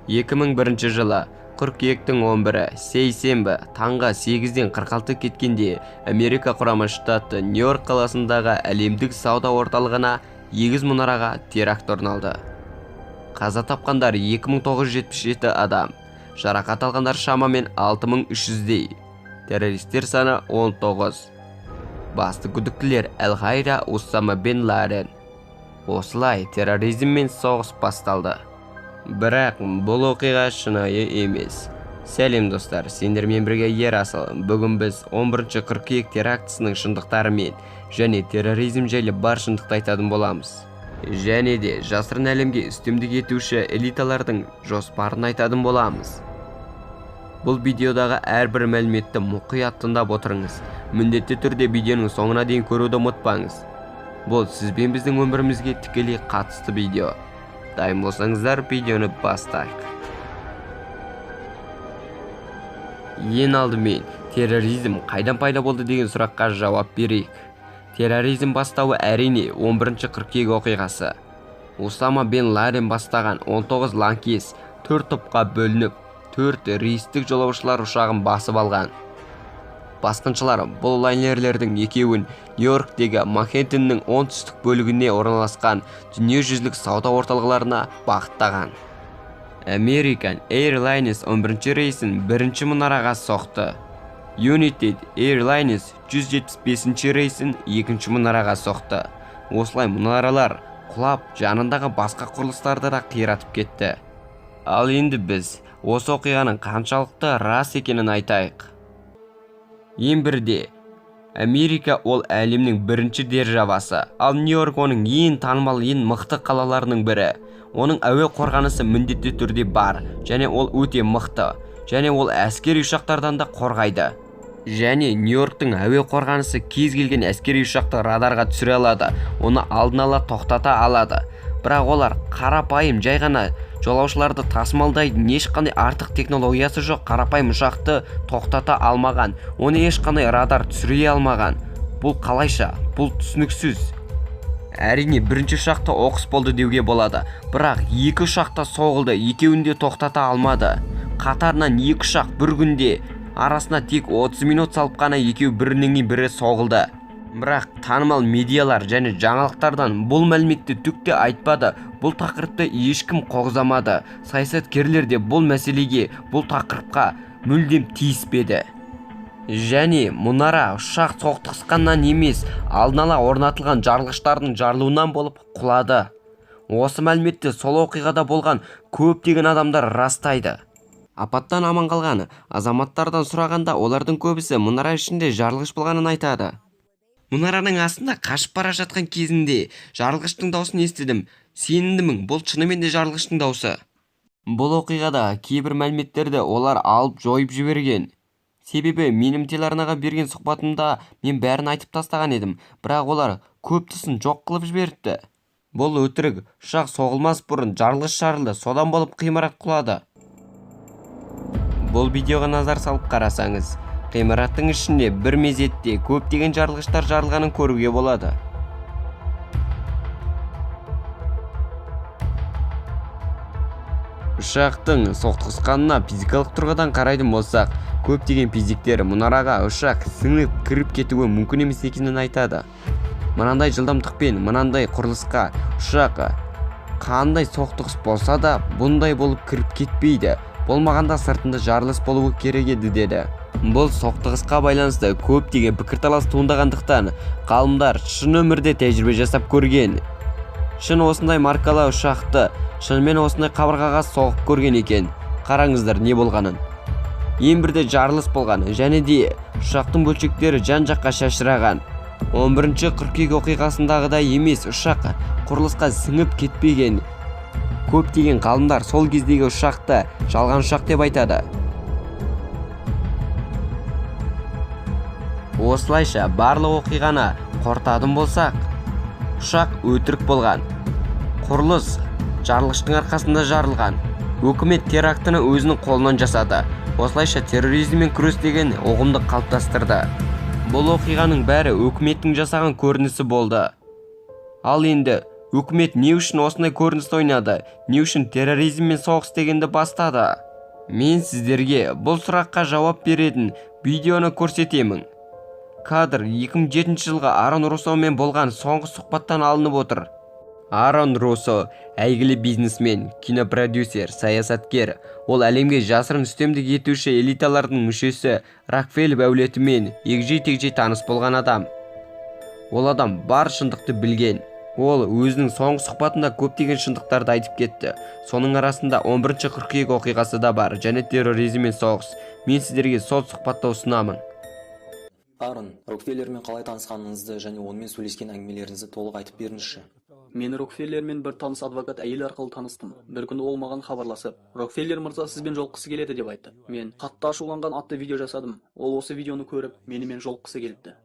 2001 жылы қыркүйектің 11-і сейсенбі таңғы 8-ден 46 кеткенде Америка құрама штаты Нью-Йорк қаласындағы әлемдік сауда орталығына егіз мұнараға теракт орын алды. Қаза тапқандар 2977 адам, жарақат алғандар шамамен 6300-дей. Террористер саны 19. Басты күдіктілер Әл-Қайда Усама бен Ладен. Осылай терроризммен соғыс басталды. Бірақ бұл оқиға шынайы емес. Сәлем достар, сендермен бірге Ерасыл. Бүгін біз 11 қыркүйек терактісінің шындықтарымен және терроризм жайлы бар шындықты айтатын боламыз. Және де жасырын әлемге үстемдік етуші элиталардың жоспарын айтатын боламыз. Бұл видеодағы әрбір мәліметті мұқият тыңдап отырыңыз. Міндетті түрде видеоның соңына дейін көруді ұмытпаңыз. Бұл сіз бен біздің өмірімізге тікелей қатысты видео. Дайын болсаңыздар, видеоны бастайық. Ең алдымен, терроризм қайдан пайда болды деген сұраққа жауап берейік. Терроризм бастауы әрине 11 қыркүйек оқиғасы. Усама бен Ладен бастаған 19 лаңкес 4 топқа бөлініп, 4 рейстік жолаушылар ұшағын басып алған. Басқыншылар бұл лайнерлердің екеуін Нью-Йорктегі Манхэттеннің оңтүстік бөлігіне орналасқан дүниежүзілік сауда орталықтарына бағыттаған. American Airlines 11 рейсін 1 мұнараға соқты. United Airlines 175 рейсін 2 мұнараға соқты. Осылай мұнаралар құлап, жанындағы басқа құрылыстарды да қиратып кетті. Ал енді біз осы оқиғаның қаншалықты рас екенін айтайық. Ең бірде, Америка ол әлемнің бірінші державасы, ал Нью-Йорк оның ең танымал, ең мықты қалаларының бірі. Оның әуе қорғанысы міндетті түрде бар, және ол өте мықты, және ол әскери ұшақтардан да қорғайды. Және Нью-Йорктың әуе қорғанысы кез келген әскери ұшақты радарға түсіре алады, оны алдын ала тоқтата алады. Бірақ олар қарапайым жай ғана жолаушыларды тасымалдайтын ешқандай артық технологиясы жоқ қарапайым ұшақты тоқтата алмаған, оны ешқандай радар түсіре алмаған. Бұл қалайша? Бұл түсініксіз. Әрине, бірінші ұшақта оқыс болды деуге болады, бірақ екі ұшақта соғылды, екеуінде тоқтата алмады. Қатарынан екі ұшақ бір күнде, арасына тек 30 минут салып қана екеу бірінен бірі соғылды. Бірақ танымал медиалар және жаңалықтардан бұл мәліметті түкте айтпады. Бұл тақырыпты ешкім қоғызамады. Саясаткерлер де бұл мәселеге, бұл тақырыпқа мүлдем тиіспеді. Және мұнара ұшақ соқтығысқаннан емес, алдын ала орнатылған жарылғыштардың жарылуынан болып құлады. Осы мәліметті сол оқиғада болған көптеген адамдар растайды. Апаттан аман қалған азаматтардан сұрағанда, олардың көбісі мұнара ішінде жарылғыш болғанын айтады. Мұнараның астында қашып бара жатқан кезінде жарылғыштың даусын естідім. Сенімдімін, бұл шынымен де жарылғыштың даусы. Бұл оқиғада кейбір мәліметтерді олар алып жойып жіберген. Себебі менің телеарнаға берген сұхбатымда мен бәрін айтып тастаған едім, бірақ олар көп тұсын жоқ қылып жіберіпті. Бұл өтірік, ұшақ соғылмас бұрын жарылғыш жарылды, содан болып ғимарат құлады. Бұл видеоға назар салып қарасаңыз, ғимараттың ішінде бір мезетте көптеген жарылғыштар жарылғанын көруге болады. Ұшақтың соқтығысқанына физикалық тұрғыдан қарайтын болсақ, көптеген физиктер мұнараға ұшақ сіңіп кіріп кетуі мүмкін емес екенін айтады. Мынандай жылдамдықпен, мынандай құрылысқа ұшақ қандай соқтығыс болса да, бұндай болып кіріп кетпейді. Болмағанда сыртында жарылыс болуы керек еді деді. Бұл соқтығысқа байланысты көптеген пікірталас туындағандықтан ғалымдар шын өмірде тәжірибе жасап көрген. Шын осындай маркалы ұшақты шынымен осындай қабырғаға соғып көрген екен. Қараңыздар не болғанын. Ең бірде жарылыс болған, және де ұшақтың бөлшектері жан-жаққа шашыраған. 11 қыркүйек оқиғасындағыдай емес, ұшақ құрылысқа сіңіп кетпеген. Көптеген ғалымдар сол кездегі ұшақты жалған ұшақ деп айтады. Осылайша барлық оқиғаны қорытатын болсақ, ұшақ өтірік болған. Құрылыс жарылғыштың арқасында жарылған. Өкімет терактіні өзінің қолынан жасады. Осылайша терроризммен күрес деген ұғымды қалыптастырды. Бұл оқиғаның бәрі өкіметтің жасаған көрінісі болды. Ал енді Үкімет не үшін осындай көрініс ойнады? Не үшін терроризм мен соғыс дегенді бастады? Мен сіздерге бұл сұраққа жауап беретін видеоны көрсетемін. Кадр 2007 жылғы Арон Руссомен болған соңғы сұхбаттан алынып отыр. Арон Руссо әйгілі бизнесмен, кинопродюсер, саясаткер. Ол әлемге жасырын үстемдік етуші элиталардың мүшесі Рокфеллер әулетімен егжей-тегжей таныс болған адам. Ол адам бар шындықты білген. Ол өзінің соңғы сұхбатында көптеген шындықтарды айтып кетті. Соның арасында 11 қыркүйек оқиғасы да бар, және терроризм мен соғыс. Мен сіздерге сол сұхбатты ұсынамын. Арон, Рокфеллермен қалай танысқаныңызды және онымен сөйлескен әңгімелеріңізді толық айтып беріңізші. Мен Рокфеллермен бір таныс адвокат әйел арқылы таныстым. Бір күні ол маған хабарласып, Рокфеллер мырза сізбен жолыққысы келеді деп айтты. Мен қатты ашуланған атты видео жасадым. Ол осы видеоны көріп, менімен жолыққысы келіпті.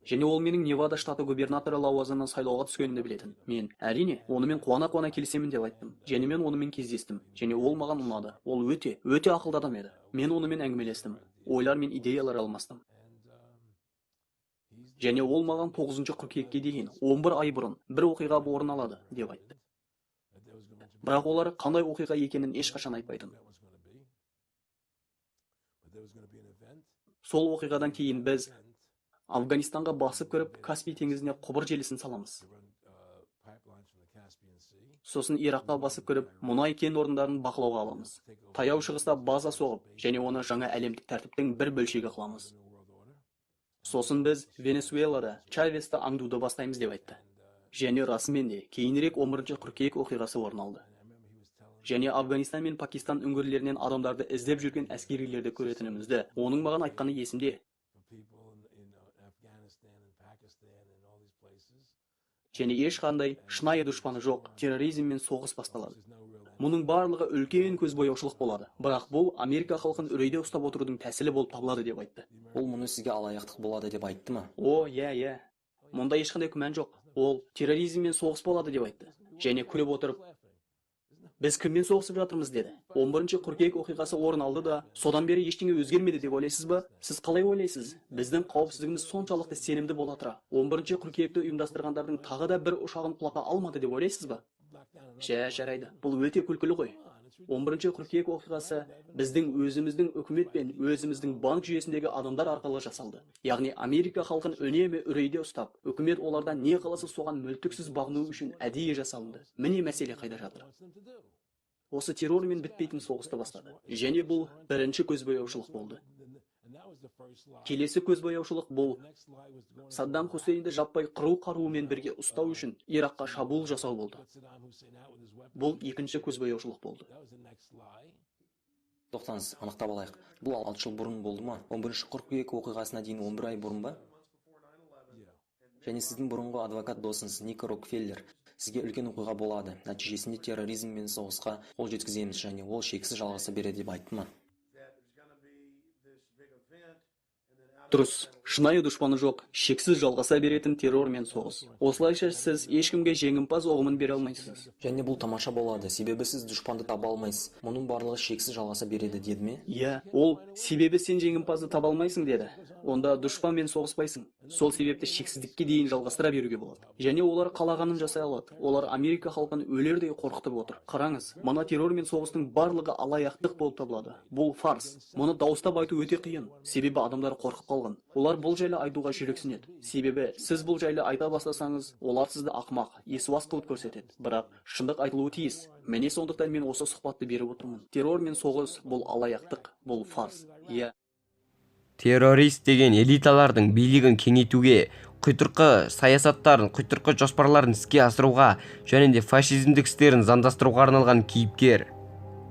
Және ол менің Невада штаты губернаторы лауазымына сайлауға түскенімді білетін. Мен әрине онымен қуана келісемін деп айттым. Және мен онымен кездестім. Және ол маған ұнады. Ол өте ақылды адам еді. Мен онымен әңгімелестім. Ойлар мен идеялар алмастым. Және ол маған 9 қыркүйекке дейін 11 ай бұрын бір оқиға орын алады деп айтты. Бірақ олар қандай оқиға екенін ешқашан айтпайтын. Сол оқиғадан кейін біз Афганистанға басып кіріп, Каспий теңізіне құбыр желісін саламыз. Сосын Иракқа басып кіріп, мұнай кен орындарын бақылауға аламыз. Таяу шығыста база соғып, және оны жаңа әлемдік тәртіптің бір бөлшегі қыламыз. Сосын біз Венесуэлада Чавесті аңдуды бастаймыз деп айтты. Және расымен де кейінірек 11 қыркүйек оқиғасы орын алды. Және Афганистан мен Пакистан үңгірлерінен адамдарды іздеп жүрген әскерилерді көретінімізді, оның маған айтқаны есімде. Және ешқандай шынайы дұшпаны жоқ, терроризм мен соғыс басталады. Мұның барлығы үлкен көзбояушылық болады. Бірақ бұл Америка халқын үрейде ұстап отырудың тәсілі болып табылады деп айтты. Ол мұны сізге алаяқтық болады деп айтты ма? Иә. Мұнда ешқандай күмән жоқ. Ол терроризм мен соғыс болады деп айтты. Және күліп отырып, біз кіммен соғысып жатырмыз деді. 11 қыркүйек оқиғасы орын алды да, содан бері ештеңе өзгермеді деп ойлайсыз ба? Сіз қалай ойлайсыз? Біздің қауіпсіздігіміз соншалықты сенімді бола тұра 11 қыркүйекті ұйымдастырғандардың тағы да бір ұшағын құлата алмады деп ойлайсыз ба? Жарайды. Бұл өте күлкілі ғой. 11 қыркүйек оқиғасы біздің өзіміздің үкімет пен өзіміздің банк жүйесіндегі адамдар арқылы жасалды. Яғни Америка халқын үнемі үрейде ұстап, үкімет олардан не қаласа соған мүлтіксіз бағыну үшін әдейі жасалынды. Міне мәселе қайда жатыр. Осы террормен бітпейтін соғысты бастады. Және бұл бірінші көзбояушылық болды. Келесі көзбояушылық бұл Саддам Хусейнді жаппай қыру қаруымен бірге ұстау үшін Иракқа шабуыл жасау болды. Бұл екінші көзбояушылық болды. Тоқтаңыз, анықтап алайық. Бұл 6 жыл бұрын болды ма? 11 қыркүйек оқиғасына дейін 11 ай бұрын ба? Және сіздің бұрынғы адвокат досыңыз Ник Рокфеллер сізге үлкен оқиға болады. Нәтижесінде терроризм мен соғысқа қол жеткіземіз және ол шексіз жалғаса береді деп айтты ма? Дұрыс, шынайы дұшпаны жоқ, шексіз жалғаса беретін террор мен соғыс. Осылайша сіз ешкімге жеңімпаз ұғымын бере алмайсыз. Және бұл тамаша болады, себебі сіз дұшпанды таба алмайсыз. Мұның барлығы шексіз жалғаса береді деді ме? Иә, ол себебі сен жеңімпазды таба алмайсың деді. Онда дұшпанмен соғыспайсың. Сол себепті шексіздікке дейін жалғастыра беруге болады. Және олар қалағанын жасай алады. Олар Америка халқын өлердей қорқытып отыр. Қараңыз, мына террор мен соғыстың барлығы алаяқтық болып табылады. Бұл фарс. Мұны дауыстап айту өте қиын. Себебі адамдар қорқып қалған. Олар бұл жайлы айтуға жүрексінеді. Себебі сіз бұл жайлы айта бастасаңыз, олар сізді ақымақ, есуас қылып көрсетеді. Бірақ шындық айтылуы тиіс. Міне сондықтан мен осы сұхбатты беріп отырмын. Террор мен соғыс бұл алаяқтық, бұл фарс. Иә. Террорист деген элиталардың билігін кеңейтуге, құйтырқы саясаттарын, құйтырқы жоспарларын іске асыруға және де фашизмдік істерін заңдастыруға арналған кейіпкер.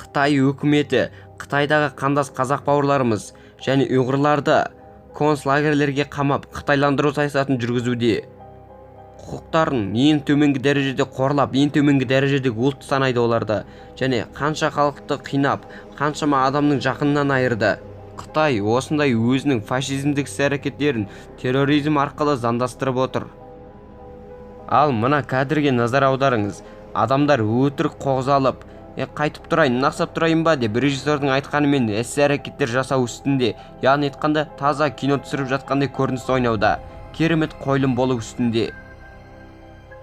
Қытай үкіметі Қытайдағы қандас қазақ бауырларымыз және ұйғырларды концлагерлерге қамап қытайландыру саясатын жүргізуде. Құқықтарын ең төменгі дәрежеде қорлап, ең төменгі дәрежеде ұлт санайды оларды және қанша халықты қинап, қаншама адамның жақынынан айырды. Қытай осындай өзінің фашизмдік іс-әрекеттерін терроризм арқылы заңдастырып отыр. Ал мына кадрге назар аударыңыз. Адамдар өтірік қоғзалып, қайтып тұрайын, нақсап тұрайын ба деп режиссердің айтқанымен іс-әрекеттер жасау үстінде, яғни айтқанда таза кино түсіріп жатқандай көрініс ойнауда, керемет қойылым болу үстінде.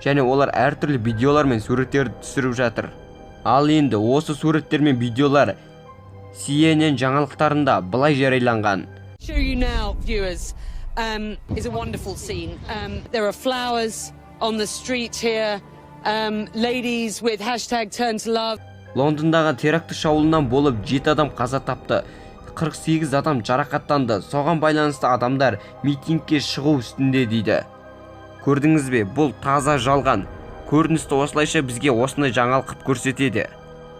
және олар әртүрлі видеолар мен суреттерді түсіріп жатыр. Ал енді осы суреттер мен видеолар CNN жаңалықтарында былай жарияланған. Show you now, viewers, is a wonderful scene. There are flowers on the street here. Ladies with #TurnToLove. Лондондағы теракті шабуылынан болып 7 адам қаза тапты. 48 адам жарақаттанды. Соған байланысты адамдар митингке шығу үстінде дейді. Көрдіңіз бе, бұл таза жалған. Көріністі осылайша бізге осындай жаңалық көрсетеді.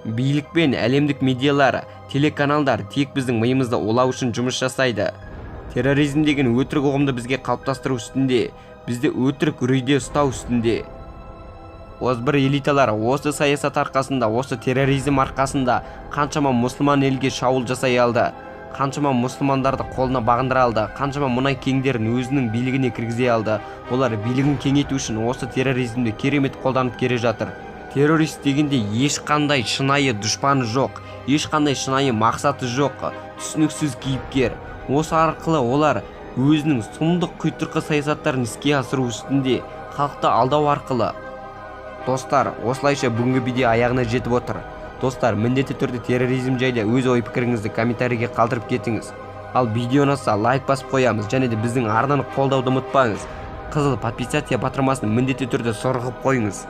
Билік пен әлемдік медиалар, телеканалдар тек біздің миымызды улау үшін жұмыс жасайды. Терроризм деген өтірік ұғымды бізге қалыптастыру үстінде, бізді өтірік үрейде ұстау үстінде. Озбір элиталар осы саясат арқасында, осы терроризм арқасында қаншама мұсылман елге шабуыл жасай алды, қаншама мұсылмандарды қолына бағындыра алды, қаншама мұнай кеңдерін өзінің билігіне кіргізе алды. Олар билігін кеңейту үшін осы терроризмді керемет қолданып келе жатыр. Террорист дегенде ешқандай шынайы дұшпаны жоқ, ешқандай шынайы мақсаты жоқ, түсініксіз кейіпкер. Осы арқылы олар өзінің сұмдық құйтырқы саясаттарын іске асыру үстінде, халықты алдау арқылы. Достар, осылайша бүгінгі видео аяғына жетіп отыр. Достар, міндетті түрде терроризм жайлы өз ой пікіріңізді комментарийге қалдырып кетіңіз. Ал видео ұнаса лайк басып қоямыз, және де біздің арнаны қолдауды ұмытпаңыз. Қызыл подписаться батырмасын міндетті түрде сорғып қойыңыз.